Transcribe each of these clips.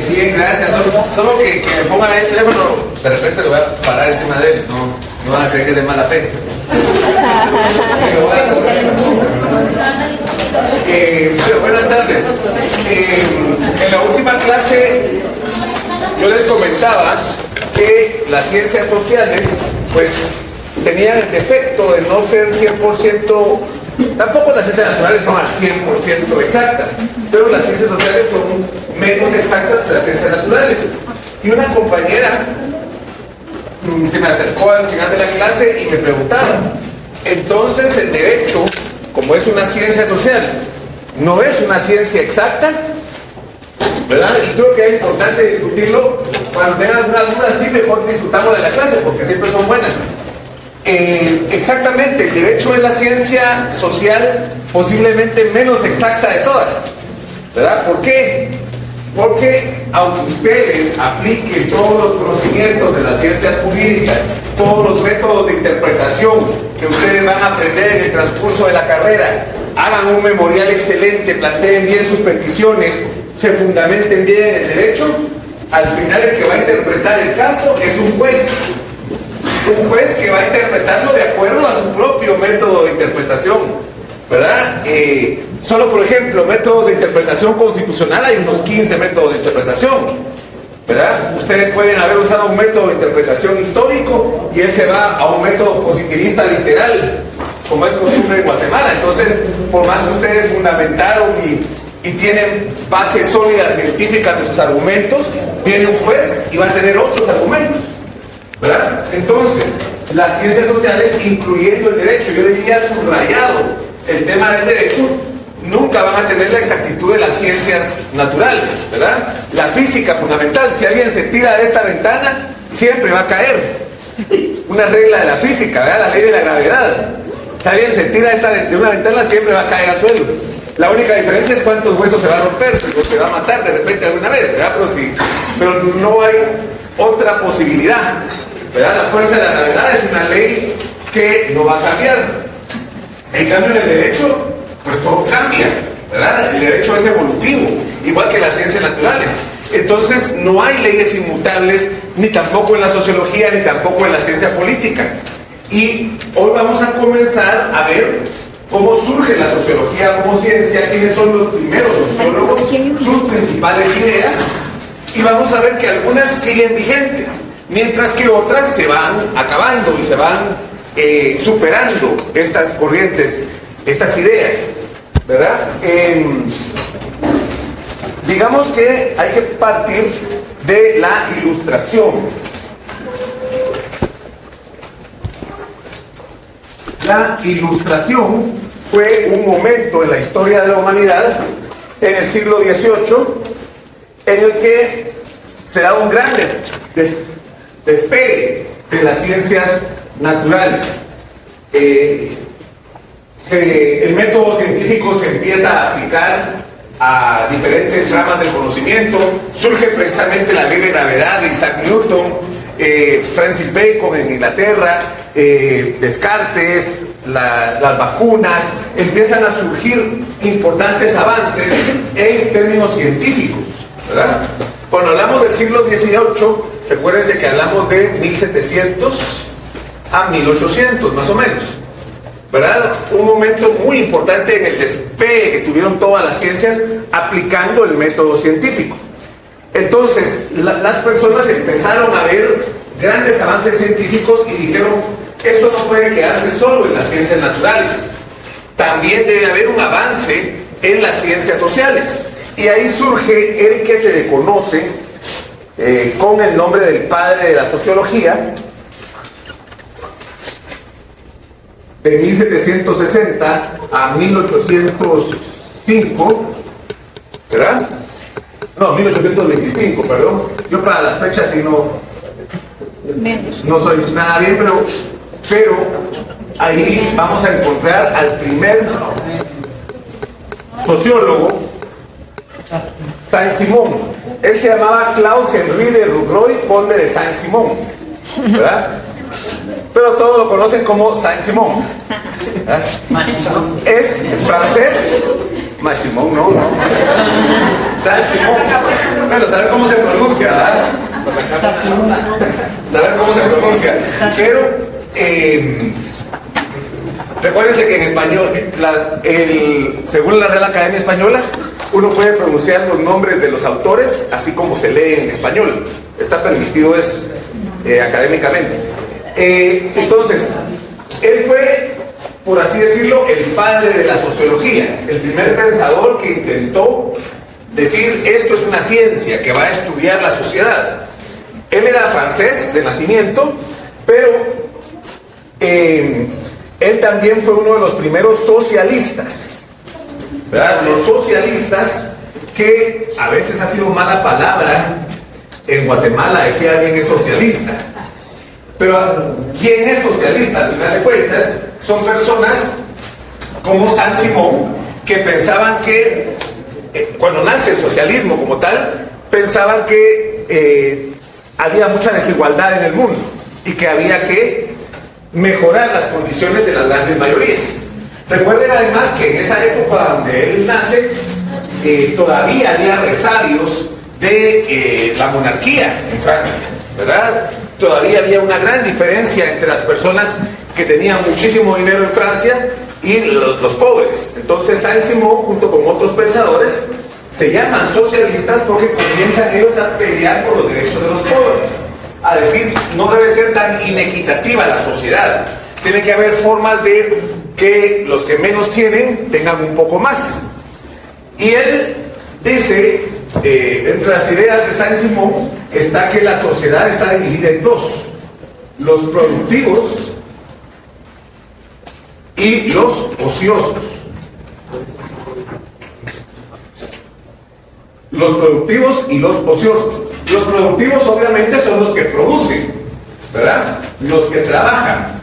Bien, gracias. Solo que me ponga el teléfono, de repente lo voy a parar encima de él. No van a creer que es de mala fe. Buenas tardes. En la última clase yo les comentaba que las ciencias sociales pues tenían el defecto de no ser 100%, tampoco las ciencias naturales son al 100% exactas, pero las ciencias sociales son menos exactas que las ciencias naturales. Y una compañera se me acercó al final de la clase y me preguntaba, entonces el derecho, como es una ciencia social, ¿no es una ciencia exacta? ¿Verdad? Y creo que es importante discutirlo. Cuando tengan alguna duda, sí, mejor discutamos de la clase, porque siempre son buenas. Exactamente, el derecho es la ciencia social posiblemente menos exacta de todas, ¿verdad? ¿Por qué? Porque aunque ustedes apliquen todos los conocimientos de las ciencias jurídicas, todos los métodos de interpretación que ustedes van a aprender en el transcurso de la carrera, hagan un memorial excelente, planteen bien sus peticiones, se fundamenten bien en el derecho, al final el que va a interpretar el caso es un juez que va a interpretarlo de acuerdo a su propio método de interpretación, ¿verdad? Solo por ejemplo, métodos de interpretación constitucional, hay unos 15 métodos de interpretación, ¿verdad? Ustedes pueden haber usado un método de interpretación histórico y él se va a un método positivista literal, como es costumbre en Guatemala. Entonces, por más que ustedes fundamentaron y tienen bases sólidas científicas de sus argumentos, viene un juez y va a tener otros argumentos, ¿verdad? Entonces, las ciencias sociales, incluyendo el derecho, yo diría subrayado el tema del derecho, nunca van a tener la exactitud de las ciencias naturales, ¿verdad? La física fundamental, si alguien se tira de esta ventana, siempre va a caer. Una regla de la física, ¿verdad? La ley de la gravedad. Si alguien se tira de una ventana, siempre va a caer al suelo. La única diferencia es cuántos huesos se va a romper, si se va a matar de repente alguna vez, ¿verdad? Pero no hay otra posibilidad, ¿verdad? La fuerza de la gravedad es una ley que no va a cambiar. En cambio, en el derecho, pues todo cambia, ¿verdad? El derecho es evolutivo, igual que las ciencias naturales. Entonces, no hay leyes inmutables, ni tampoco en la sociología, ni tampoco en la ciencia política. Y hoy vamos a comenzar a ver cómo surge la sociología como ciencia, quiénes son los primeros sociólogos, sus principales ideas, y vamos a ver que algunas siguen vigentes, mientras que otras se van acabando y se van superando estas corrientes, estas ideas, ¿verdad? Digamos que hay que partir de la Ilustración. La Ilustración fue un momento en la historia de la humanidad, en el siglo XVIII, en el que se da un gran despegue de las ciencias naturales. El método científico se empieza a aplicar a diferentes ramas del conocimiento. Surge precisamente la ley de gravedad de Isaac Newton, Francis Bacon en Inglaterra, Descartes, las vacunas. Empiezan a surgir importantes avances en términos científicos, ¿verdad? Cuando hablamos del siglo XVIII, recuérdense que hablamos de 1700 a 1800 más o menos, ¿verdad? Un momento muy importante en el despegue que tuvieron todas las ciencias aplicando el método científico. Entonces, las personas empezaron a ver grandes avances científicos y dijeron, esto no puede quedarse solo en las ciencias naturales, también debe haber un avance en las ciencias sociales. Y ahí surge el que se le conoce con el nombre del padre de la sociología, de 1760 a 1805, ¿verdad? No, 1825, perdón. Yo para las fechas sí no soy nada bien, pero ahí vamos a encontrar al primer sociólogo, Saint-Simon. Él se llamaba Claude Henri de Roudreuil, conde de Saint-Simon, ¿verdad? Pero todos lo conocen como Saint-Simon. Es francés. Machimón, no. Saint-Simon. menos saber cómo se pronuncia, ¿verdad? Saber cómo se pronuncia. Pero, recuérdense que en español, según la Real Academia Española, uno puede pronunciar los nombres de los autores así como se lee en español. Está permitido eso académicamente. Entonces, él fue, por así decirlo, el padre de la sociología, el primer pensador que intentó decir esto es una ciencia que va a estudiar la sociedad. Él era francés de nacimiento, pero él también fue uno de los primeros socialistas, ¿verdad? Los socialistas, que a veces ha sido mala palabra en Guatemala decir alguien es socialista, pero ¿quién es socialista? Al final de cuentas son personas como San Simón que pensaban que cuando nace el socialismo como tal, pensaban que había mucha desigualdad en el mundo y que había que mejorar las condiciones de las grandes mayorías. Recuerden además que en esa época donde él nace, todavía había resabios de la monarquía en Francia, ¿verdad? Todavía había una gran diferencia entre las personas que tenían muchísimo dinero en Francia y los pobres. Entonces Saint-Simon, junto con otros pensadores, se llaman socialistas porque comienzan ellos a pelear por los derechos de los pobres, a decir, no debe ser tan inequitativa la sociedad, tiene que haber formas de que los que menos tienen tengan un poco más. Y él dice, entre las ideas de Saint-Simon está que la sociedad está dividida en dos: los productivos y los ociosos. Los productivos y los ociosos. Los productivos obviamente son los que producen, ¿verdad? Los que trabajan.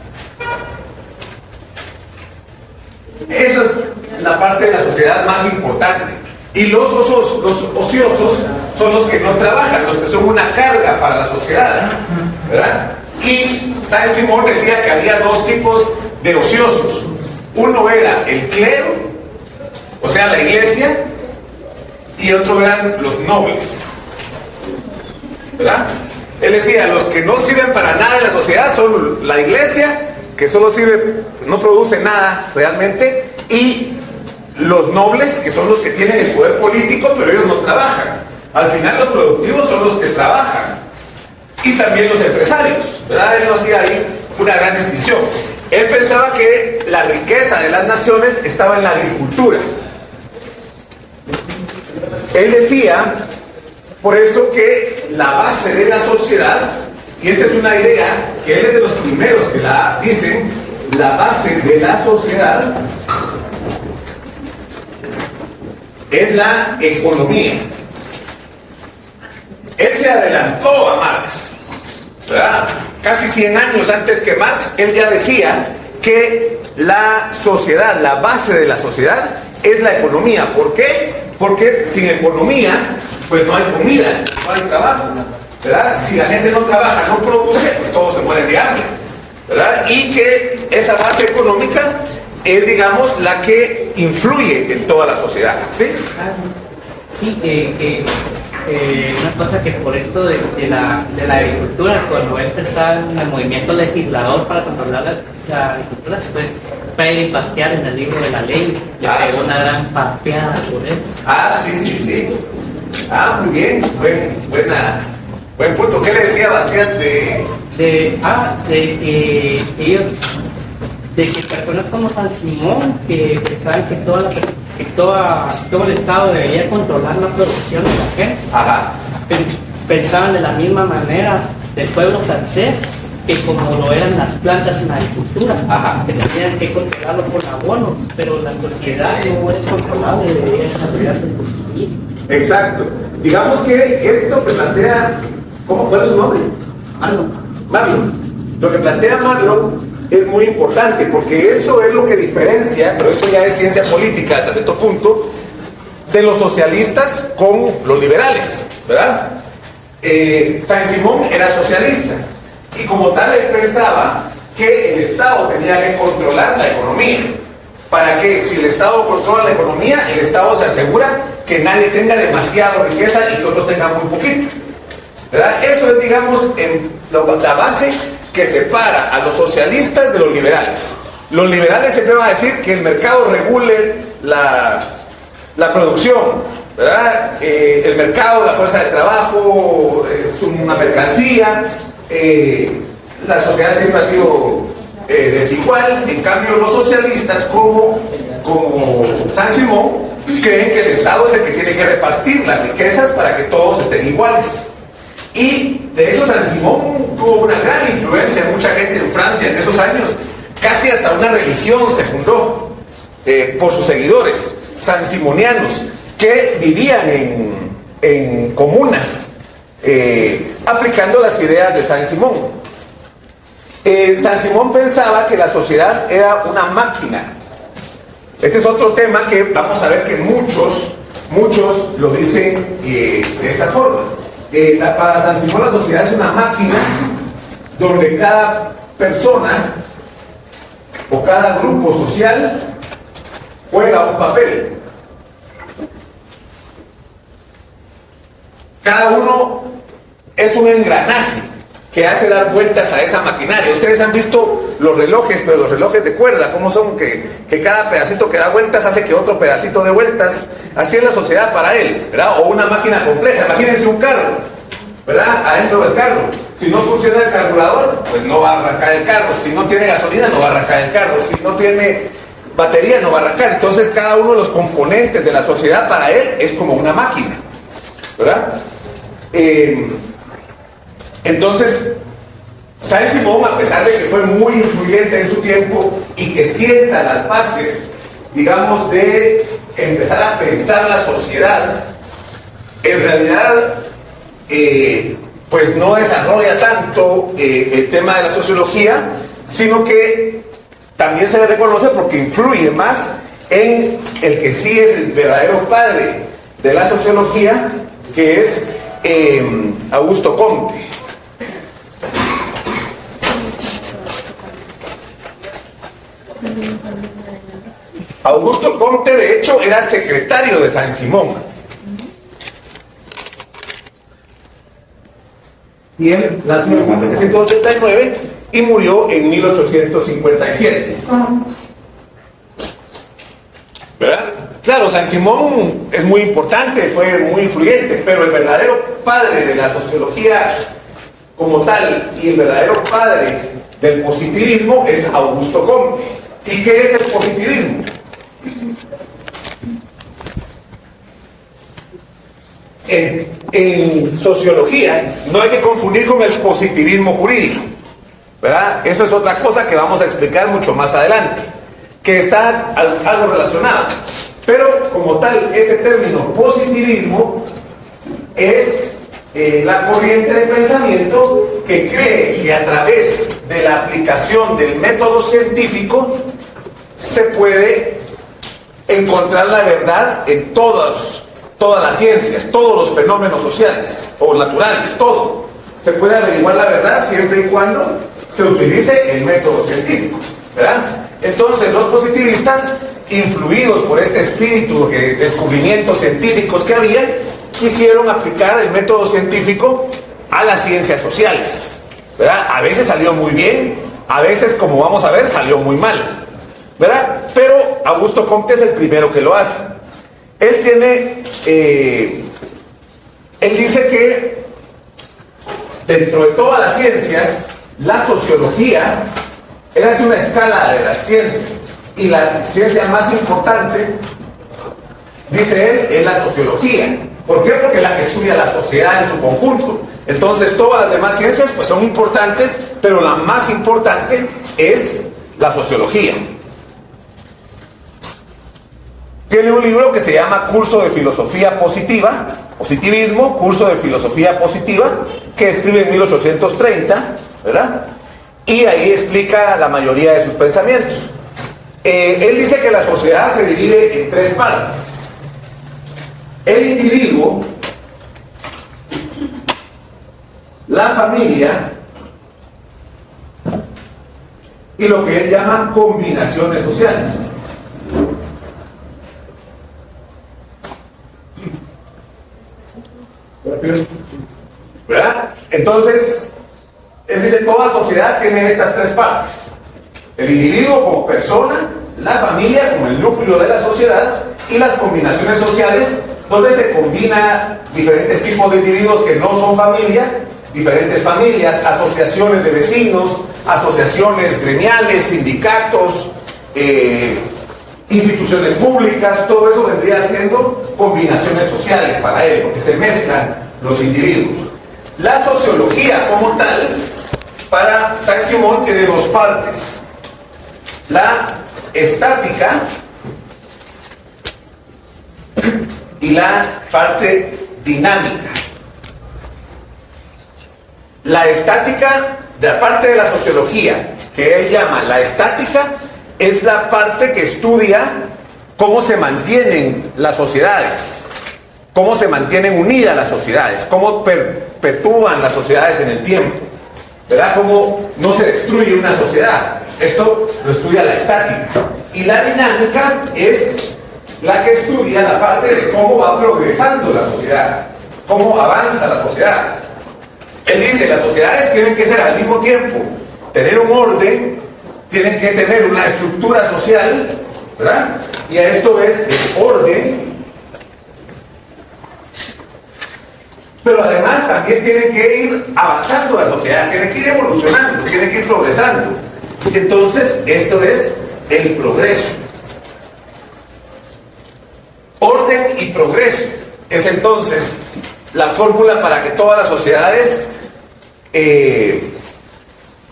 Esa es la parte de la sociedad más importante. Y los ociosos son los que no trabajan, los que son una carga para la sociedad, ¿verdad? Y Saint-Simon decía que había dos tipos de ociosos. Uno era el clero, o sea, la iglesia, y otro eran los nobles, ¿verdad? Él decía, los que no sirven para nada en la sociedad son la iglesia, que solo sirve, no produce nada realmente, y los nobles, que son los que tienen el poder político, pero ellos no trabajan. Al final los productivos son los que trabajan, y también los empresarios, ¿verdad? Él no hacía ahí una gran distinción. Él pensaba que la riqueza de las naciones estaba en la agricultura. Él decía, por eso, que la base de la sociedad, y esta es una idea que él es de los primeros que la dicen, la base de la sociedad es la economía. Él se adelantó a Marx, ¿verdad? Casi 100 años antes que Marx, él ya decía que la sociedad, la base de la sociedad es la economía. ¿Por qué? Porque sin economía, pues no hay comida, no hay trabajo, ¿verdad? Si la gente no trabaja, no produce, pues todos se mueren de hambre, ¿verdad? Y que esa base económica es, digamos, la que influye en toda la sociedad, ¿sí? Sí, una cosa que por esto de la agricultura, cuando él pensaba en el movimiento legislador para controlar la agricultura, pues Félix Bastiat en el libro de la ley le pegó una gran papeada por él. Sí. Muy bien, buen punto. ¿Qué le decía Bastiat de que ellos, de que personas como San Simón, que pensaban que todo el Estado debería controlar la producción de la gente. Ajá. Pensaban de la misma manera del pueblo francés, que como lo eran las plantas en la agricultura, Ajá, que tenían que controlarlo por abonos, pero la sociedad no es controlable, debería desarrollarse por sí misma. Exacto. Digamos que esto que plantea, ¿cuál es su nombre? Marlon. Lo que plantea Marlon es muy importante, porque eso es lo que diferencia, pero esto ya es ciencia política hasta cierto punto, de los socialistas con los liberales, ¿verdad? Saint-Simon era socialista, y como tal él pensaba que el Estado tenía que controlar la economía, para que si el Estado controla la economía, el Estado se asegura que nadie tenga demasiada riqueza y que otros tengan muy poquito, ¿verdad? Eso es, digamos, la base que separa a los socialistas de los liberales. Los liberales siempre van a decir que el mercado regule la producción, ¿verdad? El mercado, la fuerza de trabajo, es una mercancía. La sociedad siempre ha sido desigual. En cambio, los socialistas, como Saint-Simon, creen que el Estado es el que tiene que repartir las riquezas para que todos estén iguales. Y de hecho Saint-Simon tuvo una gran influencia en mucha gente en Francia en esos años. Casi hasta una religión se fundó por sus seguidores saint-simonianos, que vivían en comunas aplicando las ideas de Saint-Simon. Saint-Simon pensaba que la sociedad era una máquina. Este es otro tema que vamos a ver que muchos lo dicen de esta forma. Para Saint-Simon la sociedad es una máquina donde cada persona o cada grupo social juega un papel. Cada uno es un engranaje que hace dar vueltas a esa maquinaria. Ustedes han visto los relojes, pero los relojes de cuerda, cómo son que cada pedacito que da vueltas hace que otro pedacito dé vueltas. Así es la sociedad para él, ¿verdad? O una máquina compleja. Imagínense un carro, ¿verdad? Adentro del carro. Si no funciona el carburador, pues no va a arrancar el carro. Si no tiene gasolina, no va a arrancar el carro. Si no tiene batería, no va a arrancar. Entonces, cada uno de los componentes de la sociedad para él es como una máquina, ¿verdad? Entonces, Saint-Simon, a pesar de que fue muy influyente en su tiempo y que sienta las bases, digamos, de empezar a pensar la sociedad, en realidad pues no desarrolla tanto el tema de la sociología, sino que también se le reconoce porque influye más en el que sí es el verdadero padre de la sociología, que es Augusto Comte. Augusto Comte, de hecho, era secretario de Saint-Simon. Y él nació en 1789 y murió en 1857. ¿Verdad? Claro, Saint-Simon es muy importante, fue muy influyente, pero el verdadero padre de la sociología como tal y el verdadero padre del positivismo es Augusto Comte. ¿Y qué es el positivismo? En sociología no hay que confundir con el positivismo jurídico, ¿verdad? Eso es otra cosa que vamos a explicar mucho más adelante, que está algo relacionado. Pero como tal, este término positivismo es la corriente de pensamiento que cree que a través de la aplicación del método científico se puede encontrar la verdad en todas las ciencias, todos los fenómenos sociales o naturales, todo. Se puede averiguar la verdad siempre y cuando se utilice el método científico, ¿verdad? Entonces los positivistas, influidos por este espíritu de descubrimientos científicos que había, quisieron aplicar el método científico a las ciencias sociales, ¿verdad? A veces salió muy bien, a veces, como vamos a ver, salió muy mal, ¿verdad? Pero Augusto Comte es el primero que lo hace. Él dice que dentro de todas las ciencias, la sociología, él hace una escala de las ciencias, y la ciencia más importante, dice él, es la sociología. ¿Por qué? Porque es la que estudia la sociedad en su conjunto. Entonces todas las demás ciencias pues son importantes, pero la más importante es la sociología. Tiene un libro que se llama Curso de Filosofía Positiva, Positivismo, Curso de Filosofía Positiva, que escribe en 1830, ¿verdad? Y ahí explica la mayoría de sus pensamientos. Él dice que la sociedad se divide en tres partes: el individuo, la familia y lo que él llama combinaciones sociales. ¿verdad? Entonces, él dice, toda sociedad tiene estas tres partes. El individuo como persona, la familia como el núcleo de la sociedad y las combinaciones sociales, donde se combina diferentes tipos de individuos que no son familia, diferentes familias, asociaciones de vecinos, asociaciones gremiales, sindicatos, instituciones públicas, todo eso vendría siendo combinaciones sociales para él, porque se mezclan los individuos. La sociología como tal, para Saint-Simon, tiene dos partes. La estática y la parte dinámica. La estática, de la parte de la sociología, que él llama la estática, es la parte que estudia cómo se mantienen las sociedades, cómo se mantienen unidas las sociedades, cómo perpetúan las sociedades en el tiempo, ¿verdad? Cómo no se destruye una sociedad. Esto lo estudia la estática. Y la dinámica es la que estudia la parte de cómo va progresando la sociedad, cómo avanza la sociedad. Él dice, las sociedades tienen que ser al mismo tiempo, tener un orden, tienen que tener una estructura social, ¿verdad? Y a esto es el orden, pero además también tienen que ir avanzando la sociedad, tienen que ir evolucionando, tienen que ir progresando. Entonces, esto es el progreso. Orden y progreso es entonces la fórmula para que todas las sociedades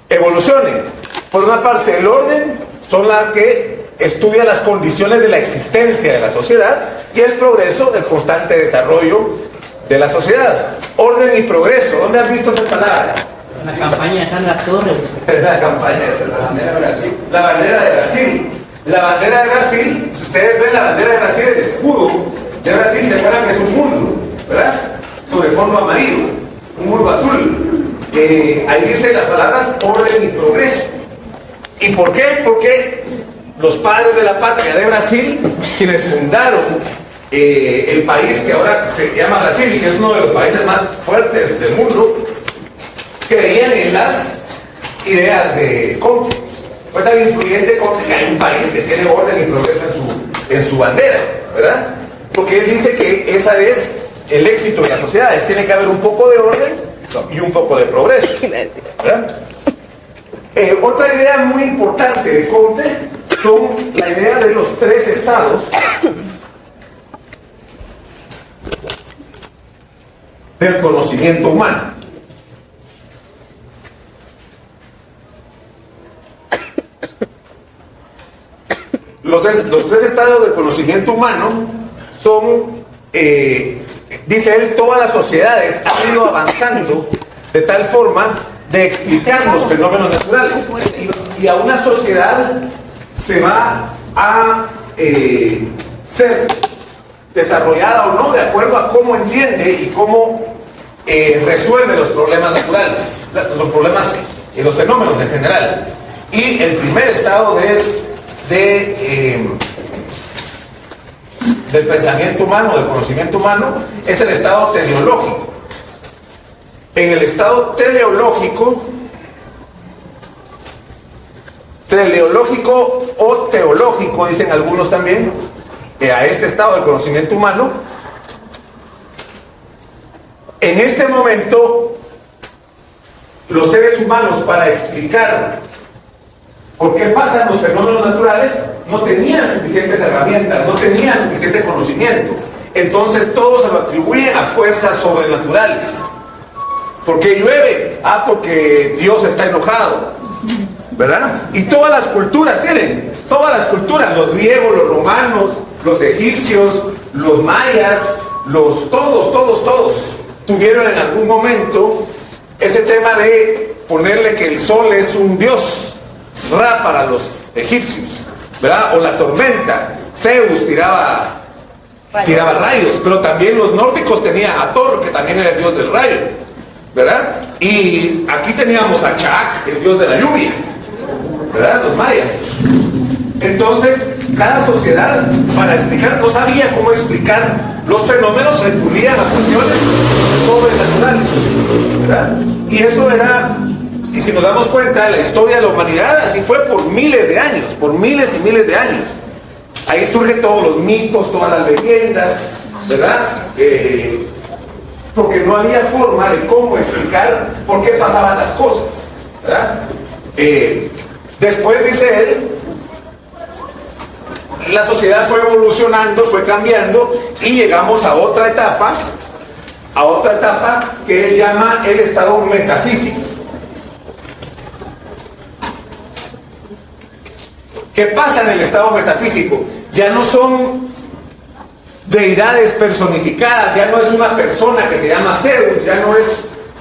evolucionen. Por una parte, el orden son las que estudian las condiciones de la existencia de la sociedad, y el progreso, el constante desarrollo de la sociedad. Orden y progreso, ¿dónde has visto esa palabra? La campaña de Sandra Torres. La campaña de la bandera de Brasil. La bandera de Brasil. La bandera de Brasil, si ustedes ven la bandera de Brasil, el escudo de Brasil, se acuerdan que es un mundo, ¿verdad? Sobre fondo amarillo, un mundo azul. Ahí dice las palabras orden y progreso. ¿Y por qué? Porque los padres de la patria de Brasil, quienes fundaron el país que ahora se llama Brasil y que es uno de los países más fuertes del mundo, creían en las ideas de Comte. Fue tan influyente Comte que hay un país que tiene orden y progreso en su bandera, ¿verdad? Porque él dice que esa es el éxito de las sociedades. Tiene que haber un poco de orden y un poco de progreso, ¿verdad? Otra idea muy importante de Comte son la idea de los tres estados del conocimiento humano. Los tres estados del conocimiento humano son, dice él, todas las sociedades han ido avanzando de tal forma de explicar los fenómenos naturales. Y a una sociedad se va a ser desarrollada o no de acuerdo a cómo entiende y cómo resuelve los problemas naturales, los problemas y los fenómenos en general. Y el primer estado del pensamiento humano, del conocimiento humano, es el estado teleológico. En el estado teleológico o teológico, dicen algunos también, a este estado del conocimiento humano, en este momento los seres humanos, para explicar por qué pasan los fenómenos naturales, no tenían suficientes herramientas, no tenían suficiente conocimiento. Entonces todos se lo atribuyen a fuerzas sobrenaturales. ¿Por qué llueve? Porque Dios está enojado, ¿verdad? Y todas las culturas tienen, todas las culturas, los griegos, los romanos, los egipcios, los mayas, todos tuvieron en algún momento ese tema de ponerle que el sol es un dios, Ra para los egipcios, ¿verdad? O la tormenta, Zeus tiraba rayos, pero también los nórdicos tenían a Thor, que también era el dios del rayo, ¿verdad? Y aquí teníamos a Chaak, el dios de la lluvia, ¿verdad? Los mayas. Entonces, cada sociedad, para explicar, no sabía cómo explicar los fenómenos, recurrían a cuestiones Y eso era, y si nos damos cuenta, la historia de la humanidad así fue por miles de años, por miles y miles de años. Ahí surgen todos los mitos, todas las leyendas, ¿verdad? Porque no había forma de cómo explicar por qué pasaban las cosas, ¿verdad? Después, dice él, la sociedad fue evolucionando, fue cambiando y llegamos a otra etapa que él llama el estado metafísico. ¿Qué pasa en el estado metafísico? Ya no son deidades personificadas, ya no es una persona que se llama Zeus, ya no es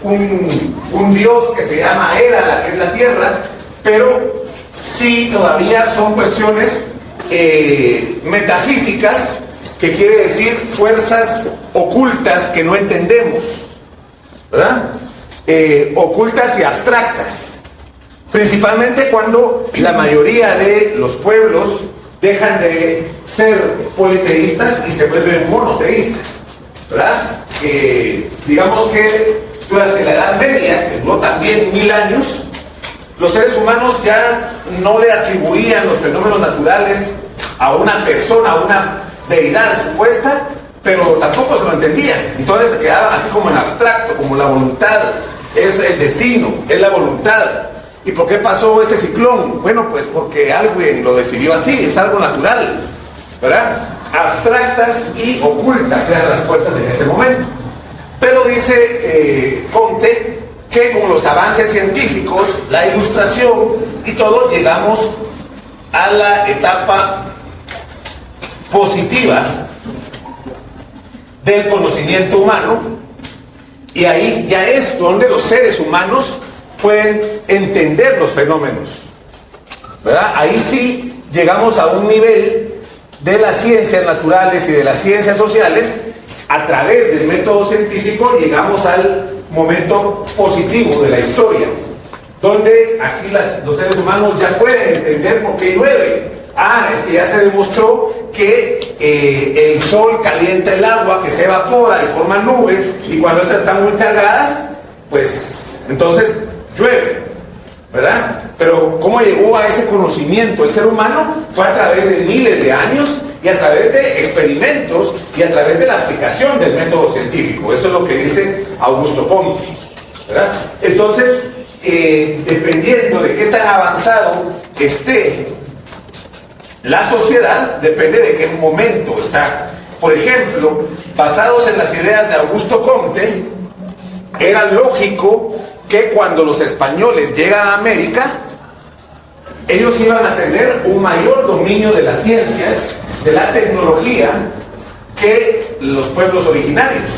un dios que se llama Hera, la que es la tierra, pero sí todavía son cuestiones metafísicas, que quiere decir fuerzas ocultas que no entendemos, ¿verdad? Ocultas y abstractas, principalmente cuando la mayoría de los pueblos dejan de ser politeístas y se vuelven monoteístas, ¿verdad? Digamos que durante la Edad Media, que duró también 1000 años, los seres humanos ya no le atribuían los fenómenos naturales a una persona, a una deidad supuesta, pero tampoco se lo entendían. Entonces se quedaban así como en abstracto, como la voluntad es el destino, es la voluntad. ¿Y por qué pasó este ciclón? Bueno, pues porque alguien lo decidió así, es algo natural, ¿verdad? Abstractas y ocultas eran las fuerzas en ese momento. Pero dice Comte que con los avances científicos, la ilustración y todo, llegamos a la etapa positiva del conocimiento humano, y ahí ya es donde los seres humanos pueden entender los fenómenos, ¿verdad? Ahí sí llegamos a un nivel de las ciencias naturales y de las ciencias sociales. A través del método científico llegamos al momento positivo de la historia, donde aquí los seres humanos ya pueden entender por qué llueve. Es que ya se demostró que el sol calienta el agua, que se evapora y forma nubes, y cuando estas están muy cargadas, pues entonces llueve, ¿verdad? Pero ¿cómo llegó a ese conocimiento el ser humano? Fue a través de miles de años y a través de experimentos y a través de la aplicación del método científico. Eso es lo que dice Augusto Comte, ¿verdad? Entonces, dependiendo de qué tan avanzado esté la sociedad, depende de qué momento está. Por ejemplo, basados en las ideas de Augusto Comte, era lógico que cuando los españoles llegan a América, ellos iban a tener un mayor dominio de las ciencias, de la tecnología, que los pueblos originarios,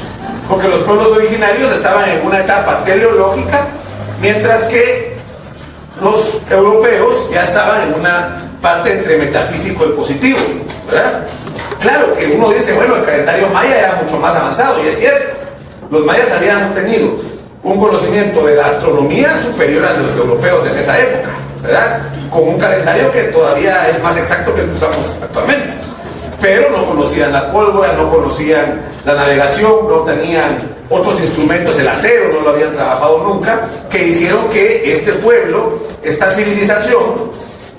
porque los pueblos originarios estaban en una etapa teleológica, mientras que los europeos ya estaban en una parte entre metafísico y positivo, ¿verdad? Claro que uno dice, bueno, el calendario maya era mucho más avanzado, y es cierto, los mayas habían tenido un conocimiento de la astronomía superior al de los europeos en esa época, ¿verdad? Con un calendario que todavía es más exacto que el que usamos actualmente. Pero no conocían la pólvora, no conocían la navegación, no tenían otros instrumentos, el acero no lo habían trabajado nunca, que hicieron que este pueblo, esta civilización,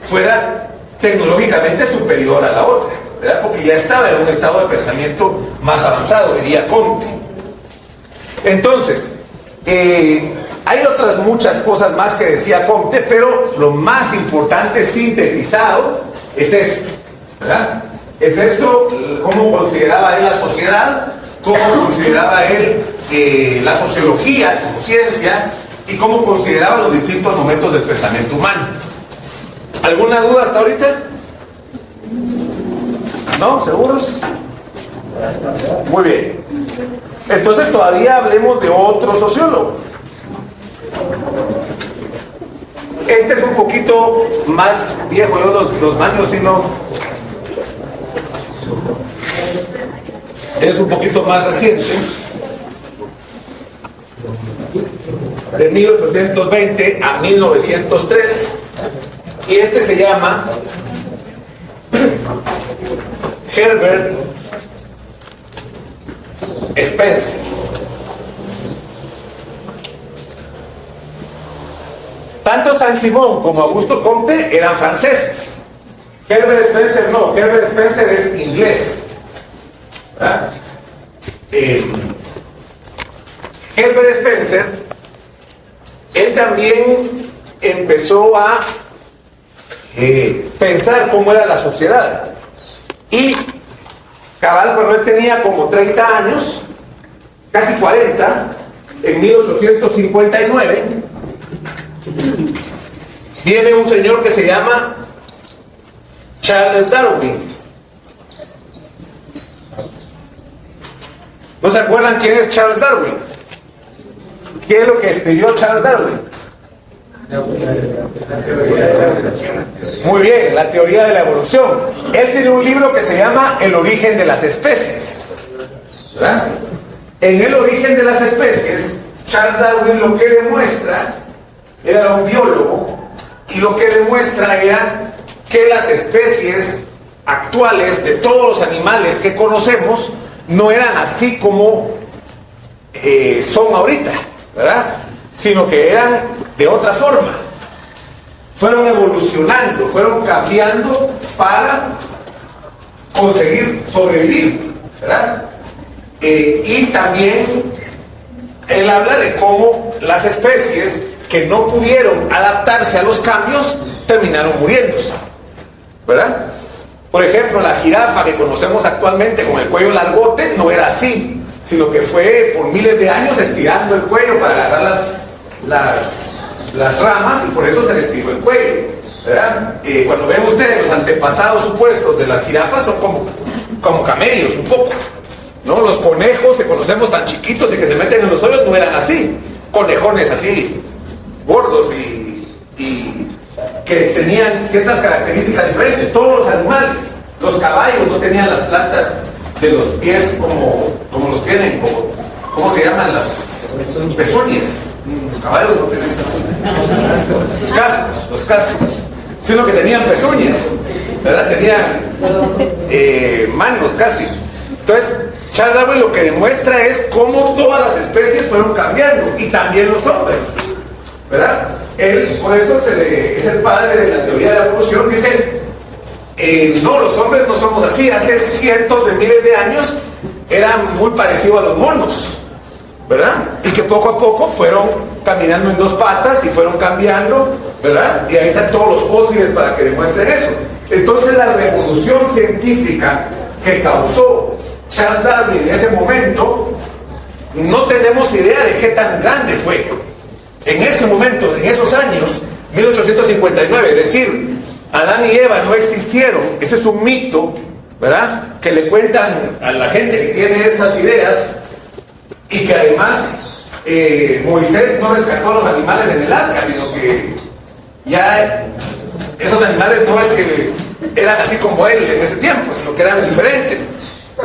fuera tecnológicamente superior a la otra, ¿verdad? Porque ya estaba en un estado de pensamiento más avanzado, diría Comte. Entonces, hay otras muchas cosas más que decía Comte, pero lo más importante sintetizado es esto, ¿verdad? Es esto, cómo consideraba él la sociedad, cómo consideraba él la sociología como ciencia, y cómo consideraba los distintos momentos del pensamiento humano. ¿Alguna duda hasta ahorita? ¿No? ¿Seguros? Muy bien. Entonces todavía hablemos de otro sociólogo. Este es un poquito más viejo, yo los años si no... Es un poquito más reciente, de 1820 a 1903, y este se llama Herbert Spencer. Tanto Saint-Simon como Augusto Comte eran franceses. Herbert Spencer no, Herbert Spencer es inglés. ¿Verdad? Herbert Spencer, él también empezó a pensar cómo era la sociedad. Y cabal, cuando él tenía como 30 años, casi 40, en 1859, viene un señor que se llama Charles Darwin. ¿No se acuerdan quién es Charles Darwin? ¿Qué es lo que escribió Charles Darwin? Muy bien, la teoría de la evolución. Él tiene un libro que se llama El origen de las especies, ¿verdad? En El origen de las especies, Charles Darwin lo que demuestra, era un biólogo, y lo que demuestra era que las especies actuales de todos los animales que conocemos no eran así como son ahorita, ¿verdad? Sino que eran de otra forma. Fueron evolucionando, fueron cambiando para conseguir sobrevivir, ¿verdad? Y también él habla de cómo las especies que no pudieron adaptarse a los cambios terminaron muriéndose, ¿verdad? Por ejemplo, la jirafa que conocemos actualmente con el cuello largote no era así, sino que fue por miles de años estirando el cuello para agarrar las ramas, y por eso se le estiró el cuello, ¿verdad? Cuando ven ustedes los antepasados supuestos de las jirafas, son como camellos un poco, ¿no? Los conejos que conocemos tan chiquitos y que se meten en los hoyos no eran así, conejones así, gordos y que tenían ciertas características diferentes. Todos los animales, los caballos no tenían las plantas de los pies como los tienen, ¿cómo se llaman? Las pezuñas. Los caballos no tenían pezuñas. Los cascos, sino que tenían pezuñas, ¿verdad? Tenían manos casi. Entonces, Charles Darwin lo que demuestra es cómo todas las especies fueron cambiando, y también los hombres, ¿verdad? Él, por eso es el padre de la teoría de la evolución. Dice, no, los hombres no somos así. Hace cientos de miles de años eran muy parecidos a los monos, ¿verdad? Y que poco a poco fueron caminando en dos patas y fueron cambiando, ¿verdad? Y ahí están todos los fósiles para que demuestren eso. Entonces, la revolución científica que causó Charles Darwin en ese momento, no tenemos idea de qué tan grande fue. En ese momento, en esos años, 1859, decir Adán y Eva no existieron, ese es un mito, ¿verdad? Que le cuentan a la gente que tiene esas ideas, y que además Moisés no rescató a los animales en el arca, sino que ya esos animales no es que eran así como él en ese tiempo, sino que eran diferentes.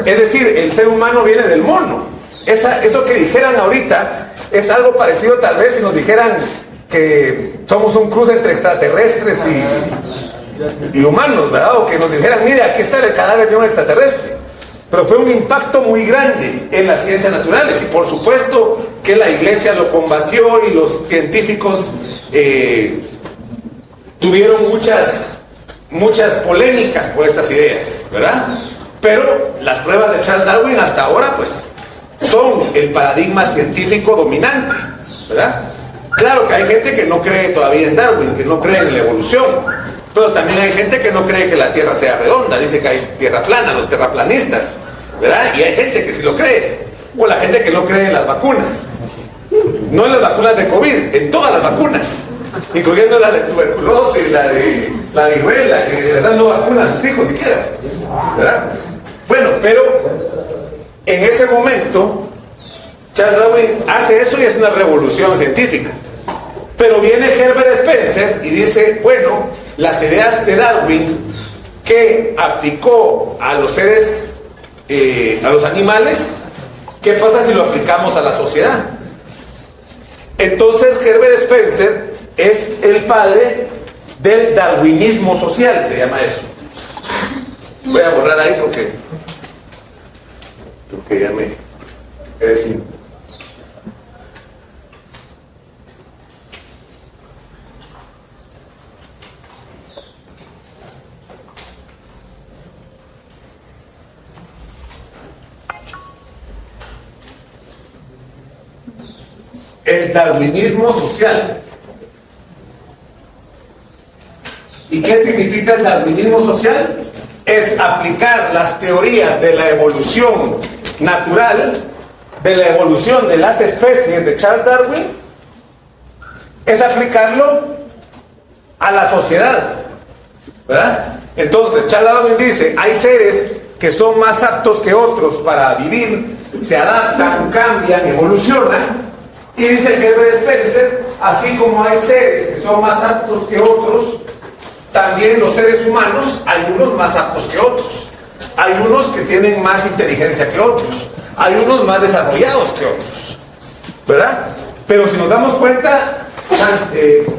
Es decir, el ser humano viene del mono. Eso que dijeran ahorita es algo parecido tal vez si nos dijeran que somos un cruce entre extraterrestres y humanos, ¿verdad? O que nos dijeran, mire, aquí está el cadáver de un extraterrestre. Pero fue un impacto muy grande en las ciencias naturales, y por supuesto que la iglesia lo combatió, y los científicos tuvieron muchas polémicas por estas ideas, ¿verdad? Pero las pruebas de Charles Darwin hasta ahora pues son el paradigma científico dominante, ¿verdad? Claro que hay gente que no cree todavía en Darwin, que no cree en la evolución, pero también hay gente que no cree que la Tierra sea redonda, dice que hay tierra plana, los terraplanistas, ¿verdad? Y hay gente que sí lo cree, o la gente que no cree en las vacunas, no en las vacunas de COVID, en todas las vacunas, incluyendo la de tuberculosis, la de la viruela, que de verdad no vacunan a sus hijos siquiera, ¿verdad? Bueno, pero en ese momento Charles Darwin hace eso y es una revolución científica. Pero viene Herbert Spencer y dice, bueno, las ideas de Darwin que aplicó a los seres, a los animales, ¿qué pasa si lo aplicamos a la sociedad? Entonces Herbert Spencer es el padre del darwinismo social, se llama eso. Voy a borrar ahí porque ya me he decidido. el darwinismo social. ¿Y qué significa el darwinismo social? Es aplicar las teorías de la evolución natural, de la evolución de las especies de Charles Darwin, es aplicarlo a la sociedad, ¿verdad? Entonces Charles Darwin dice, hay seres que son más aptos que otros para vivir, se adaptan, cambian, evolucionan, y dice Herbert Spencer, así como hay seres que son más aptos que otros, también los seres humanos, hay unos más aptos que otros, hay unos que tienen más inteligencia que otros, hay unos más desarrollados que otros, ¿verdad? Pero si nos damos cuenta,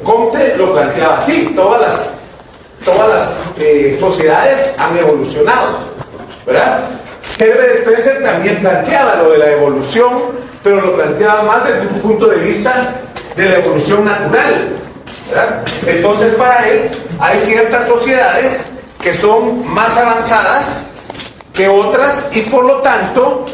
Comte lo planteaba así, todas las sociedades han evolucionado, ¿verdad? Herbert Spencer también planteaba lo de la evolución, pero lo planteaba más desde un punto de vista de la evolución natural, ¿verdad? Entonces para él hay ciertas sociedades que son más avanzadas que otras y por lo tanto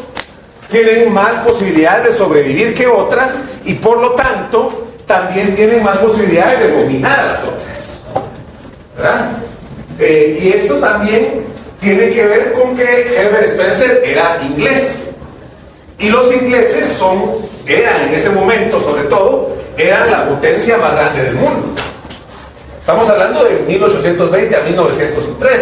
tienen más posibilidades de sobrevivir que otras y por lo tanto también tienen más posibilidades de dominar a las otras, ¿verdad? Y esto también tiene que ver con que Herbert Spencer era inglés y los ingleses eran en ese momento sobre todo eran la potencia más grande del mundo. Estamos hablando de 1820 a 1903,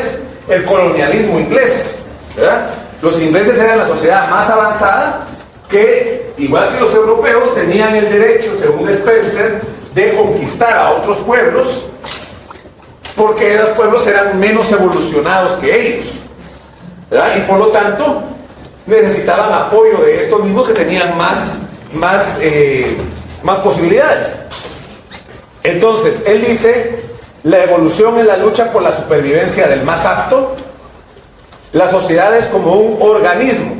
el colonialismo inglés, ¿verdad? Los ingleses eran la sociedad más avanzada que, igual que los europeos, tenían el derecho, según Spencer, de conquistar a otros pueblos porque los pueblos eran menos evolucionados que ellos, ¿verdad? Y por lo tanto necesitaban apoyo de estos mismos que tenían más posibilidades. Entonces, él dice, la evolución es la lucha por la supervivencia del más apto, la sociedad es como un organismo.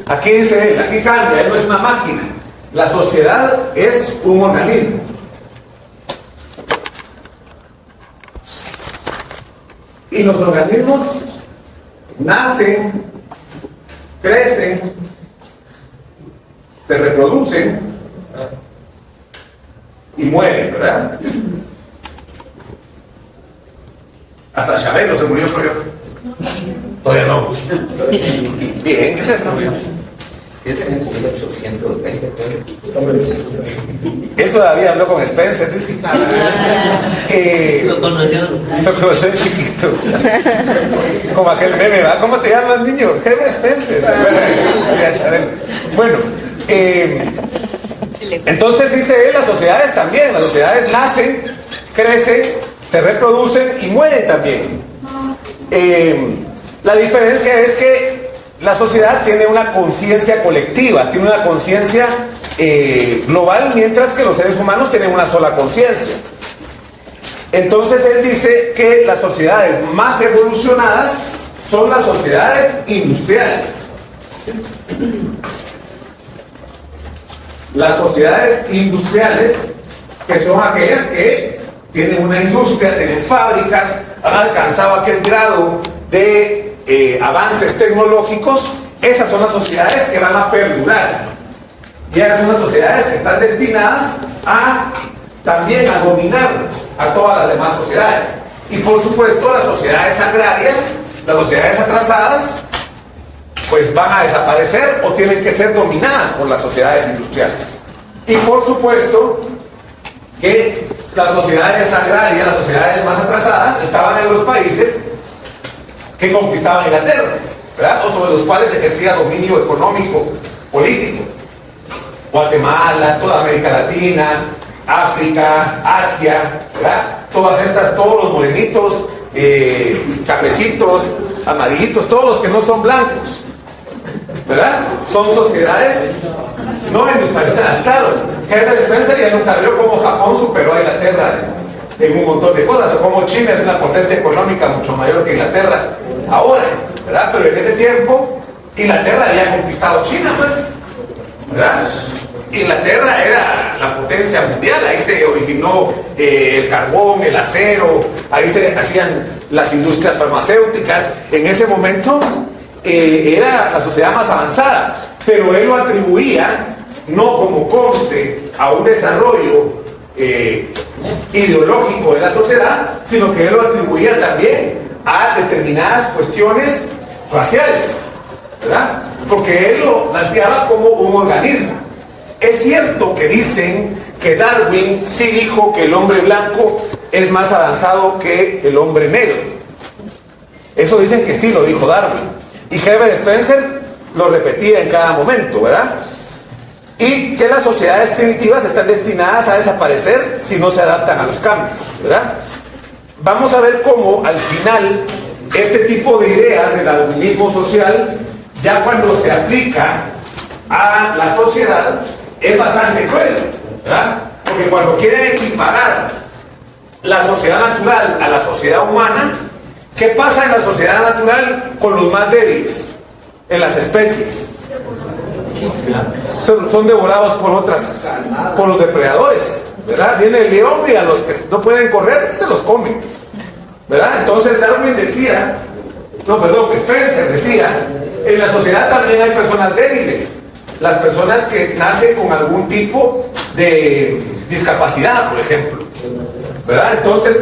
Aquí dice él, aquí cambia, él no es una máquina. La sociedad es un organismo. Y los organismos nacen, crecen, se reproducen y mueren, ¿verdad? Hasta Chabelo se murió, soy yo. Todavía no. Bien, ¿qué se murió? Él todavía habló con Spencer, dice. Lo conoció de chiquito. Como aquel meme, ¿va? ¿Cómo te llamas, niño? Herbert Spencer. Bueno, entonces dice él, las sociedades también, las sociedades nacen, crecen, se reproducen y mueren también. La diferencia es que la sociedad tiene una conciencia colectiva, tiene una conciencia global, mientras que los seres humanos tienen una sola conciencia. Entonces él dice que las sociedades más evolucionadas son las sociedades industriales. Las sociedades industriales, que son aquellas que tienen una industria, tienen fábricas, han alcanzado aquel grado de avances tecnológicos, esas son las sociedades que van a perdurar. Y esas son las sociedades que están destinadas también a dominar a todas las demás sociedades. Y por supuesto las sociedades agrarias, las sociedades atrasadas, pues van a desaparecer o tienen que ser dominadas por las sociedades industriales. Y por supuesto que las sociedades agrarias, las sociedades más atrasadas, estaban en los países que conquistaban Inglaterra, ¿verdad? O sobre los cuales ejercía dominio económico, político. Guatemala, toda América Latina, África, Asia, ¿verdad? Todos los morenitos, cafecitos, amarillitos, todos los que no son blancos, ¿verdad? Son sociedades no industrializadas. Claro, Herbert Spencer ya nunca vio cómo Japón superó a Inglaterra en un montón de cosas, o cómo China es una potencia económica mucho mayor que Inglaterra ahora, ¿verdad? Pero en ese tiempo Inglaterra había conquistado China, pues, ¿verdad? Inglaterra era la potencia mundial, ahí se originó el carbón, el acero, ahí se hacían las industrias farmacéuticas. En ese momento era la sociedad más avanzada, pero él lo atribuía no como conste a un desarrollo ideológico de la sociedad, sino que él lo atribuía también a determinadas cuestiones raciales, ¿verdad? Porque él lo planteaba como un organismo. Es cierto que dicen que Darwin sí dijo que el hombre blanco es más avanzado que el hombre negro. Eso dicen que sí lo dijo Darwin. Y Herbert Spencer lo repetía en cada momento, ¿verdad? Y que las sociedades primitivas están destinadas a desaparecer si no se adaptan a los cambios, ¿verdad? Vamos a ver cómo al final este tipo de ideas del darwinismo social, ya cuando se aplica a la sociedad, es bastante cruel, ¿verdad? Porque cuando quieren equiparar la sociedad natural a la sociedad humana, ¿qué pasa en la sociedad natural con los más débiles? En las especies son devorados por los depredadores, ¿verdad? Viene el león y a los que no pueden correr se los comen, ¿verdad? Entonces Darwin decía, Spencer decía, en la sociedad también hay personas débiles, las personas que nacen con algún tipo de discapacidad, por ejemplo, ¿verdad? Entonces,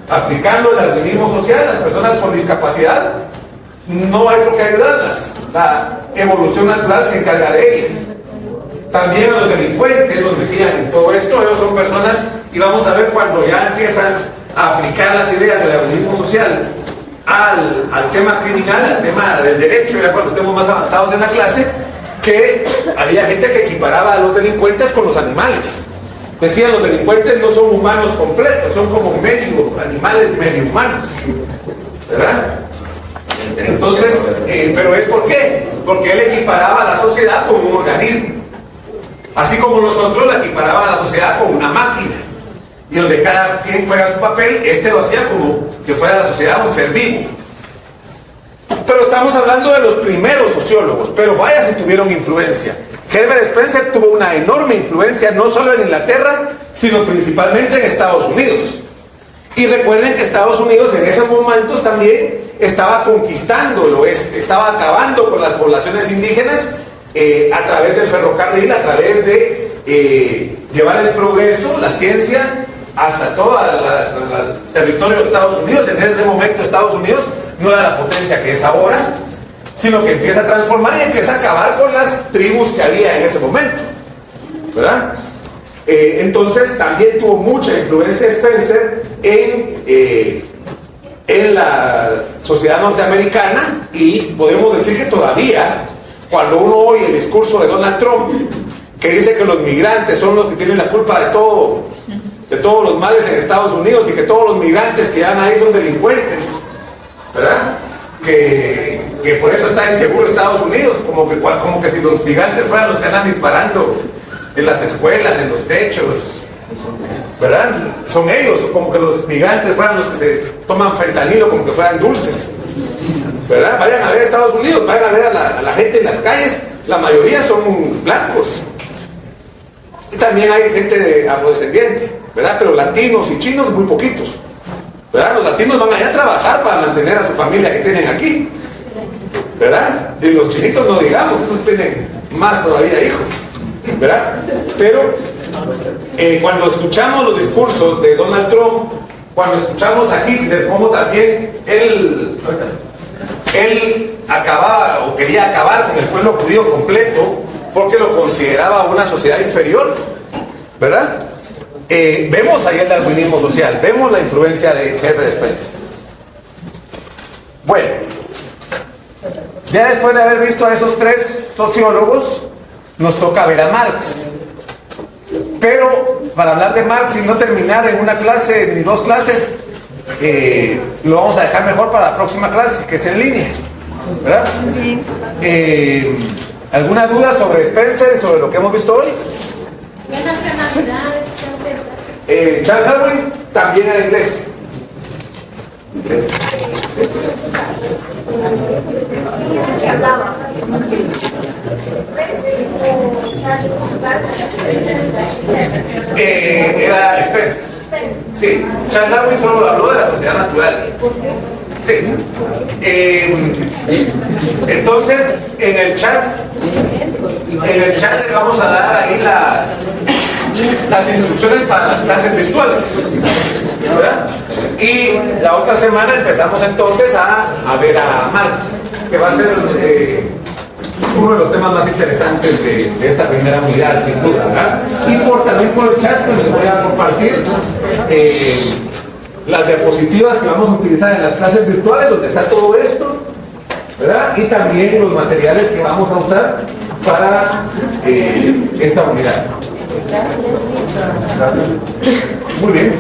aplicando el darwinismo social, las personas con discapacidad no hay por qué ayudarlas, la evolución natural se encarga de ellas. También a los delincuentes los metían en todo esto, ellos son personas, y vamos a ver cuando ya empiezan a aplicar las ideas del darwinismo social al tema criminal, al tema del derecho, ya cuando estemos más avanzados en la clase, que había gente que equiparaba a los delincuentes con los animales. Decían, los delincuentes no son humanos completos, son como medio animales, medio humanos, ¿verdad? Entonces, pero es ¿por qué? Porque él equiparaba a la sociedad con un organismo, así como nosotros la equiparaban a la sociedad con una máquina, y donde cada quien juega su papel, lo hacía como que fuera la sociedad un ser vivo. Pero estamos hablando de los primeros sociólogos, pero vaya si tuvieron influencia. Herbert Spencer tuvo una enorme influencia no solo en Inglaterra, sino principalmente en Estados Unidos. Y recuerden que Estados Unidos en esos momentos también estaba conquistando el oeste, estaba acabando con las poblaciones indígenas a través del ferrocarril, a través de llevar el progreso, la ciencia, hasta todo el territorio de Estados Unidos. En ese momento Estados Unidos no era la potencia que es ahora, sino que empieza a transformar y empieza a acabar con las tribus que había en ese momento, ¿verdad? Entonces también tuvo mucha influencia Spencer en la sociedad norteamericana, y podemos decir que todavía, cuando uno oye el discurso de Donald Trump, que dice que los migrantes son los que tienen la culpa de todos los males en Estados Unidos, y que todos los migrantes que van ahí son delincuentes, ¿verdad? Que por eso está inseguro Estados Unidos, como que si los migrantes fueran los que andan disparando en las escuelas, en los techos, ¿verdad? Son ellos, como que los migrantes fueran los que se toman fentanilo como que fueran dulces, ¿verdad? Vayan a ver Estados Unidos, vayan a ver a la gente en las calles, la mayoría son blancos, y también hay gente afrodescendiente, ¿verdad? Pero latinos y chinos muy poquitos, ¿verdad? Los latinos van allá a trabajar para mantener a su familia que tienen aquí, ¿verdad? Y los chinitos no digamos, esos tienen más todavía hijos, ¿verdad? Pero cuando escuchamos los discursos de Donald Trump, cuando escuchamos a Hitler, como también él acababa o quería acabar con el pueblo judío completo porque lo consideraba una sociedad inferior, ¿verdad? Vemos ahí el darwinismo social, vemos la influencia de Herbert Spencer. Bueno, ya después de haber visto a esos tres sociólogos, nos toca ver a Marx. Pero para hablar de Marx y no terminar en una clase ni dos clases, lo vamos a dejar mejor para la próxima clase, que es en línea, ¿verdad? ¿Alguna duda sobre Spencer, sobre lo que hemos visto hoy? ¿Qué nacionalidades? Charles Darwin también era inglés. ¿Qué hablaba? Era Spencer. Sí, Charles Darwin solo habló de la sociedad natural. Sí. Entonces, en el chat le vamos a dar ahí ahí las instrucciones para las clases virtuales, ¿verdad? Y la otra semana empezamos entonces a ver a Marx, que va a ser uno de los temas más interesantes de esta primera unidad, sin duda, ¿verdad? Y también por el chat pues, les voy a compartir las diapositivas que vamos a utilizar en las clases virtuales, donde está todo esto, ¿verdad? Y también los materiales que vamos a usar para esta unidad. Muy bien.